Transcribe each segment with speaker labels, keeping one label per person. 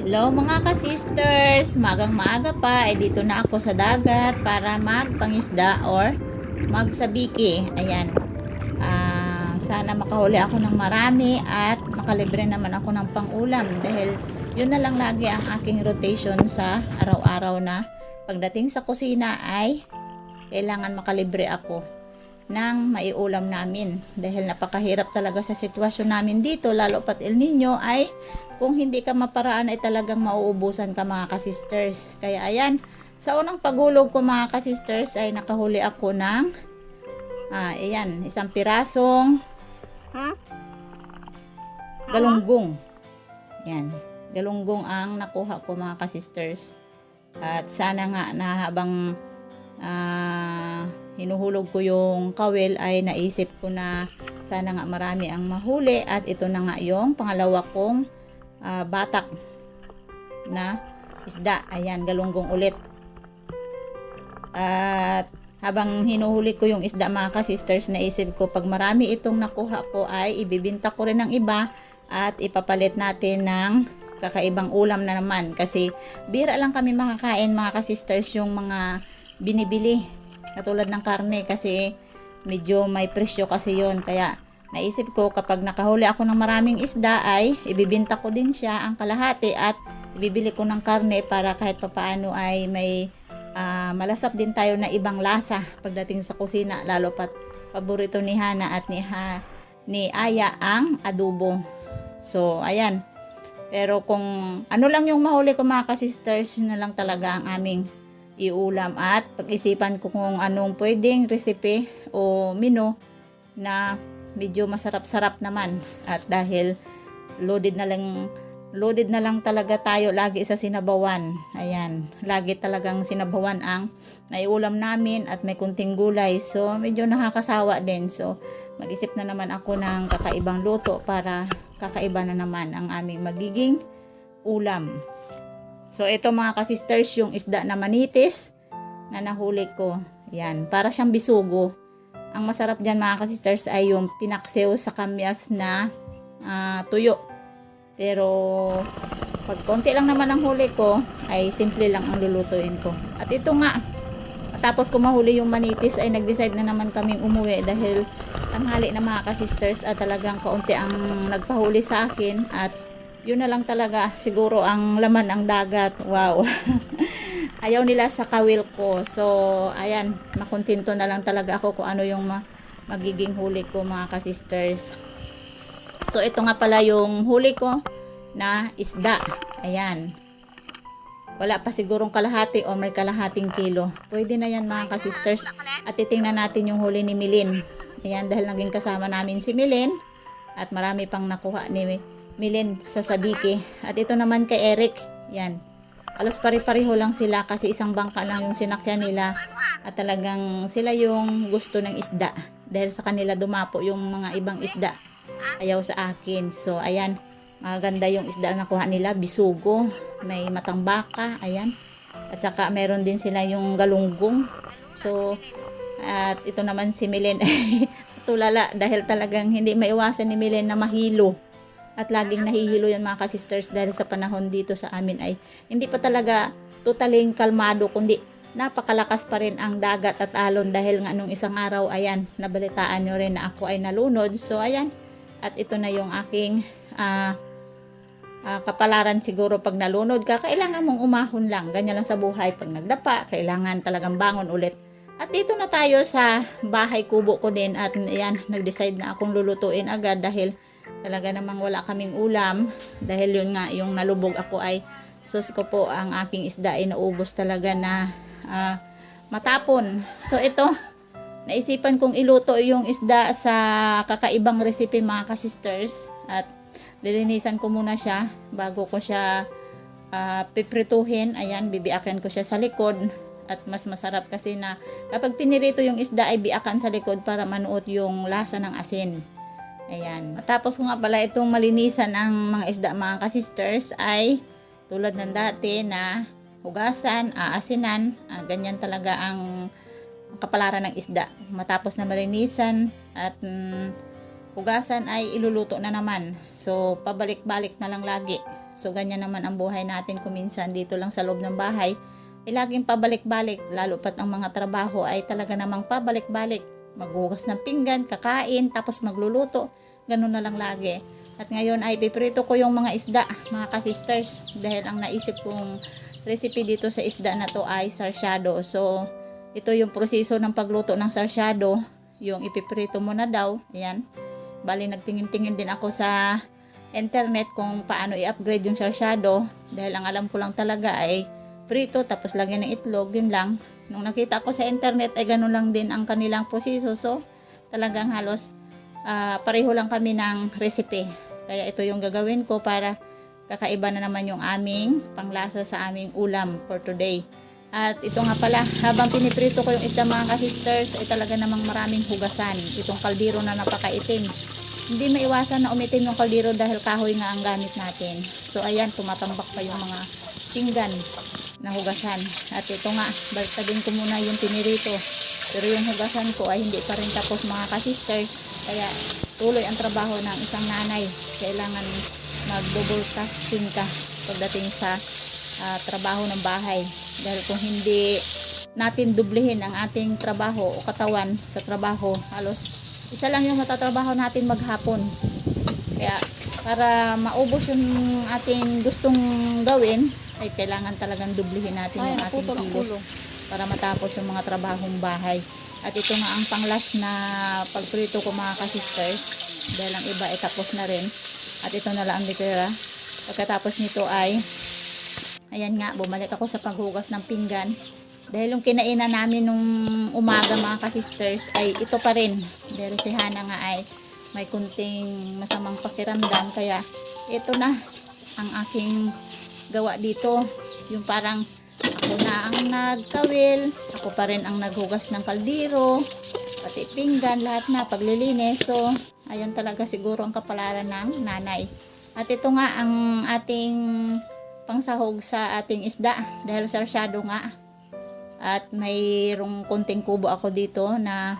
Speaker 1: Hello mga ka-sisters! Magang maaga pa ay dito na ako sa dagat para magpangisda or magsabiki. Ayan. Sana makahuli ako ng marami at makalibre naman ako ng pangulam dahil yun na lang lagi ang aking rotation sa araw-araw na pagdating sa kusina ay kailangan makalibre ako ng maiulam namin dahil napakahirap talaga sa sitwasyon namin dito, lalo pat El Nino ay kung hindi ka maparaan ay talagang mauubusan ka mga kasisters. Kaya ayan, sa unang paghulog ko mga kasisters ay nakahuli ako ng ayan, isang pirasong galunggong. Yan, galunggong ang nakuha ko mga kasisters. At sana nga na habang hinuhulog ko yung kawil ay naisip ko na sana nga marami ang mahuli at ito na nga yung pangalawa kong batak na isda. Ayan, galunggong ulit. At habang hinuhuli ko yung isda mga ka-sisters, naisip ko pag marami itong nakuha ko ay ibibinta ko rin ng iba at ipapalit natin ng kakaibang ulam na naman kasi bira lang kami makakain mga ka-sisters yung mga binibili katulad ng karne kasi medyo may presyo kasi yon. Kaya naisip ko kapag nakahuli ako ng maraming isda ay ibibinta ko din siya ang kalahati at ibibili ko ng karne para kahit papaano ay may malasap din tayo na ibang lasa pagdating sa kusina, lalo pat paborito ni Hana at ni Aya ang adobo. So ayan, pero kung ano lang yung mahuli ko mga ka-sisters, yun na lang talaga ang aming iulam at pag-isipan ko kung anong pwedeng recipe o menu na medyo masarap-sarap naman. At dahil loaded na lang talaga tayo lagi sa sinabawan. Ayan, lagi talagang sinabawan ang naiulam namin at may kunting gulay. So medyo nakakasawa din. So mag-isip na naman ako ng kakaibang luto para kakaiba na naman ang aming magiging ulam. So ito mga ka-sisters yung isda na manitis na nahuli ko. Yan, para siyang bisugo. Ang masarap dyan mga ka-sisters ay yung pinaksew sa kamyas na tuyo. Pero pag konti lang naman ang huli ko ay simple lang ang lulutuin ko. At ito nga, tapos ko mahuli yung manitis ay nag-decide na naman kaming umuwi dahil tanghali na mga ka-sisters at talagang kaunti ang nagpahuli sa akin at yun na lang talaga siguro ang laman ang dagat. Wow. Ayaw nila sa kawil ko. So ayan, makontento na lang talaga ako kung ano yung magiging huli ko mga ka-sisters. So ito nga pala yung huli ko na isda. Ayan. Wala pa sigurong kalahati o may kalahating kilo. Pwede na yan mga ka-sisters. At titingnan natin yung huli ni Milin. Ayan, dahil naging kasama namin si Milin. At marami pang nakuha ni Milin sa sabiki. At ito naman kay Eric. Yan. Alos pare-pareho lang sila kasi isang bangka lang yung sinakyan nila. At talagang sila yung gusto ng isda. Dahil sa kanila dumapo yung mga ibang isda. Ayaw sa akin. So ayan. Maganda yung isda na nakuha nila. Bisugo. May matang baka. Ayan. At saka meron din sila yung galunggong. So at ito naman si Milin tulala dahil talagang hindi maiwasan ni Milin na mahilo. At laging nahihilo yan mga ka-sisters dahil sa panahon dito sa amin ay hindi pa talaga totaling kalmado kundi napakalakas pa rin ang dagat at alon dahil nga nung isang araw ayan nabalitaan nyo rin na ako ay nalunod. So ayan, at ito na yung aking kapalaran siguro pag nalunod ka, kailangan mong umahon lang. Ganyan lang sa buhay, pag nagdapa kailangan talagang bangon ulit. At dito na tayo sa bahay kubo ko din at ayan, nag-decide na akong lulutuin agad dahil talaga namang wala kaming ulam dahil yun nga yung nalubog ako ay sus ko po ang aking isda ay naubos talaga na matapon. So ito, naisipan kong iluto yung isda sa kakaibang recipe mga ka-sisters at lilinisan ko muna siya bago ko siya piprituhin. Ayan, bibiakin ko siya sa likod at mas masarap kasi na kapag pinirito yung isda ay biakan sa likod para manuot yung lasa ng asin. Ayan. Matapos ko nga pala itong malinisan ang mga isda mga ka-sisters ay tulad ng dati na hugasan, aasinan, ganyan talaga ang kapalaran ng isda. Matapos na malinisan at hugasan ay iluluto na naman. So, pabalik-balik na lang lagi. So ganyan naman ang buhay natin kung minsan dito lang sa loob ng bahay laging pabalik-balik, lalo pat ang mga trabaho ay talaga namang pabalik-balik. Maghugas ng pinggan, kakain, tapos magluluto. Ganun na lang lagi. At ngayon ay piprito ko yung mga isda, mga ka-sisters. Dahil ang naisip kong recipe dito sa isda na to ay sarsyado. So, ito yung proseso ng pagluto ng sarsyado. Yung ipiprito mo na daw. Ayan. Bali, nagtingin-tingin din ako sa internet kung paano i-upgrade yung sarsyado. Dahil ang alam ko lang talaga ay prito, tapos lagyan ng itlog, yun lang. Nung nakita ko sa internet ay ganun lang din ang kanilang proseso. So, talagang halos pareho lang kami ng recipe. Kaya ito yung gagawin ko para kakaiba na naman yung aming panglasa sa aming ulam for today. At ito nga pala, habang piniprito ko yung isda mga ka-sisters, ay talaga namang maraming hugasan. Itong kaldero na napakaitim. Hindi maiwasan na umitim yung kaldero dahil kahoy nga ang gamit natin. So, ayan, tumatambak pa yung mga pinggan na hugasan. At ito nga, baliktadin ko muna yung pinirito. Pero yung hugasan ko ay hindi pa rin tapos mga ka-sisters. Kaya tuloy ang trabaho ng isang nanay. Kailangan mag-double tasking ka pagdating sa trabaho ng bahay. Dahil kung hindi natin dublihin ang ating trabaho o katawan sa trabaho, halos isa lang yung matatrabaho natin maghapon. Kaya para maubos yung ating gustong gawin, ay kailangan talagang dublihin natin yung ating kilos para matapos yung mga trabahong bahay. At ito nga ang panglas na pagprito ko mga ka-sisters, dahil ang iba ay tapos na rin. At ito na lang ang litera. Pagkatapos nito ay, ayan nga, bumalik ako sa paghugas ng pinggan. Dahil yung kinainan namin nung umaga mga ka-sisters ay ito pa rin. Dahil si Hana nga ay may kunting masamang pakiramdam. Kaya ito na ang aking gawa dito. Yung parang ako na ang nagkawil, ako pa rin ang naghugas ng kaldero, pati pinggan, lahat na paglilinis. So, ayan talaga siguro ang kapalaran ng nanay. At ito nga ang ating pangsahog sa ating isda dahil sarsyado nga. At mayroong konting kubo ako dito na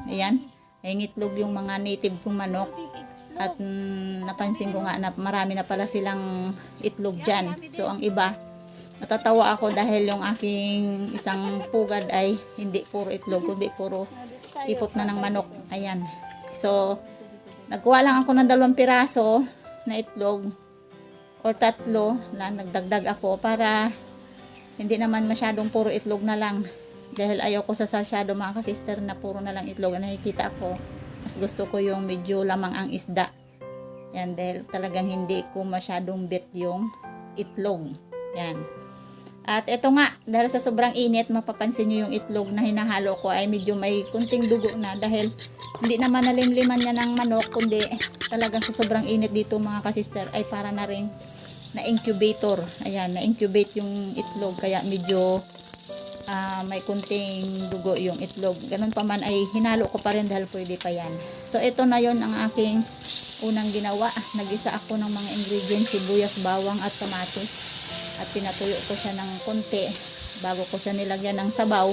Speaker 1: ayan, may ngitlog yung mga native kong manok. At napansin ko nga na marami na pala silang itlog dyan. So ang iba, natatawa ako dahil yung aking isang pugad ay hindi puro itlog, kundi puro ipot na ng manok. Ayan. So, nagkuha lang ako ng 2 piraso na itlog or 3 na nagdagdag ako para hindi naman masyadong puro itlog na lang. Dahil ayaw ko sa sarsyado mga ka-sister na puro na lang itlog. Nakikita ko, mas gusto ko yung medyo lamang ang isda. Yan, dahil talagang hindi ko masyadong bet yung itlog. Yan. At ito nga, dahil sa sobrang init, mapapansin nyo yung itlog na hinahalo ko ay medyo may kunting dugo na dahil hindi naman nalimliman niya ng manok, kundi talagang sa sobrang init dito mga ka-sister ay para na rin na incubator. Ayan, na incubate yung itlog kaya medyo may kunting dugo yung itlog. Ganun pa man ay hinalo ko pa rin dahil pwede pa yan. So ito na yon ang aking unang ginawa. Nagisa ako ng mga ingredients, sibuyas, bawang at kamatis. At pinatuyo ko siya ng konti bago ko siya nilagyan ng sabaw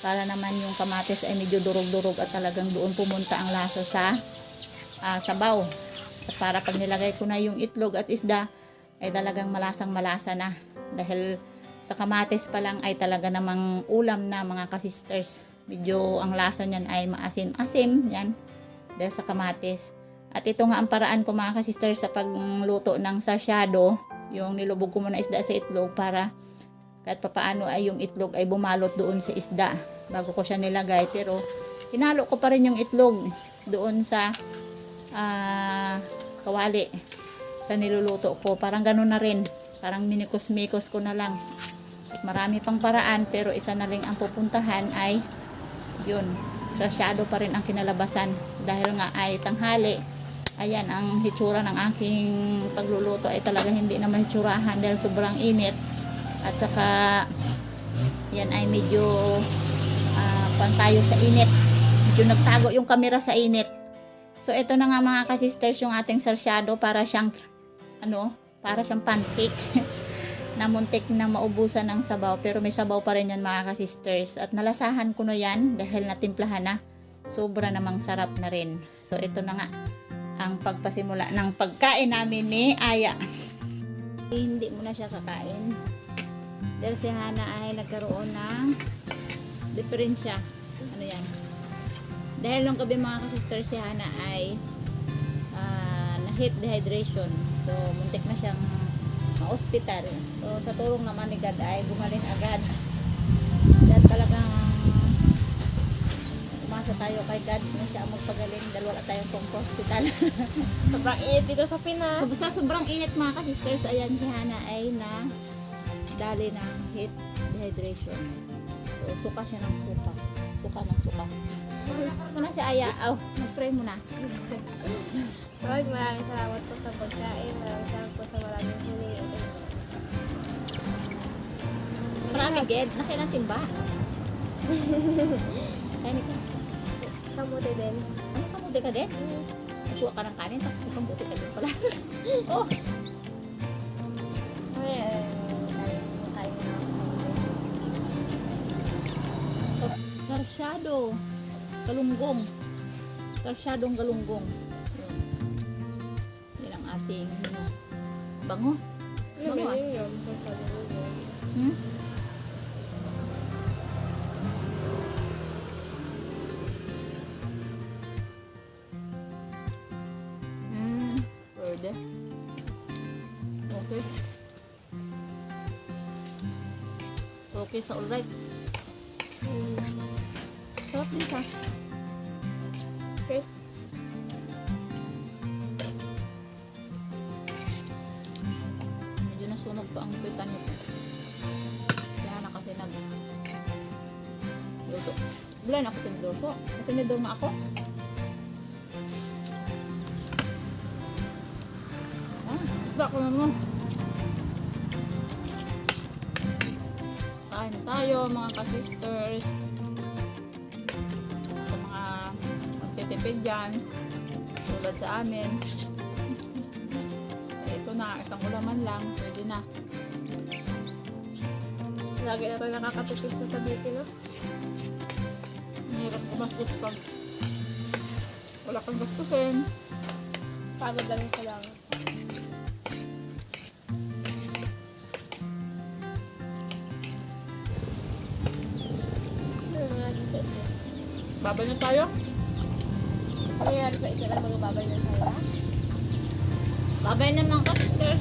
Speaker 1: para naman yung kamatis ay medyo durog-durog at talagang doon pumunta ang lasa sa sabaw. At para pag nilagay ko na yung itlog at isda ay talagang malasang malasa na dahil sa kamatis pa lang ay talaga namang ulam na mga ka-sisters. Medyo ang lasa niyan ay maasim-asim yan dahil sa kamatis. At ito nga ang paraan ko mga ka-sisters sa pagluto ng sarsyado. Yung nilubog ko muna isda sa itlog para kahit papaano ay yung itlog ay bumalot doon sa isda bago ko siya nilagay. Pero hinalo ko pa rin yung itlog doon sa kawali sa niluluto ko. Parang ganun na rin. Parang minikos-mikos ko na lang. At marami pang paraan pero isa na lang ang pupuntahan ay yun. Sarsyado pa rin ang kinalabasan dahil nga ay tanghali. Ayan, ang hitsura ng aking pagluluto ay talaga hindi na mahitsurahan dahil sobrang init. At saka yan ay medyo pantayo sa init. Medyo nagtago yung camera sa init. So ito na nga mga ka-sisters yung ating sarsyado para siyang pancake na muntik na maubusan ng sabaw pero may sabaw pa rin yan mga ka-sisters. At nalasahan ko na yan dahil natimplahan na. Sobra namang sarap na rin. So ito na nga ang pagpasimula ng pagkain namin ni Aya. Hindi mo na siya kakain. Dahil si Hana ay nagkaroon ng diferensya. Ano yan? Dahil nung gabi mga ka-sister, si Hana ay na-heat dehydration. So, muntik na siyang ma-hospital. So, sa tulong naman ni God ay gumaling agad. Dahil talagang umasa tayo kay God na siya ang magpagaling dahil wala tayong pong hospital.
Speaker 2: Sobrang init dito sa Pinas.
Speaker 1: So, sa sobrang init mga ka-sisters, ayan si Hana ay na dali ng heat dehydration. So, suka siya ng suka. Suka ng suka. Muna si Aya. Oh, mag-pray muna.
Speaker 2: Lord, maraming salamat po sa pagkain. Maraming salamat po sa maraming huli.
Speaker 1: Marami, Ged. Nakaya ng timba. Kaya nito.
Speaker 2: Kamuti din.
Speaker 1: Ano, kamuti ka din? Nagkuha ka ng kanin, tapos may kamuti ka din pala. Oh!
Speaker 2: Ay, kain na ako.
Speaker 1: Sarsyado. Galunggong. Sarsyadong galunggong. Yun. Yan ang ating bango.
Speaker 2: Yung
Speaker 1: Bango, ah.
Speaker 2: galing yun. So, galing yun.
Speaker 1: Hmm? Pwede. Okay. Okay sa alright. Sarap din ka.
Speaker 2: Okay.
Speaker 1: Medyo nasunog pa ang pitan nito. Kaya na kasi luto. Wala na ako tinidor po. Tinidor nga ako. Isda ko naman. Kain tayo mga ka-sisters. Sa mga magtitipid dyan. Tulad sa amin. Ito na, isang ulaman lang. Pwede na.
Speaker 2: Lagi na tayo nakakatipid sa sabihin, no?
Speaker 1: Mahirap kumastos pag wala kang gastusin.
Speaker 2: Pagod lang yung kailangan. Ano nangyari sa ito?
Speaker 1: Babay na tayo.
Speaker 2: Ano nangyari sa ito na magbabay na tayo, ha?
Speaker 1: Babay na mga ka-sisters.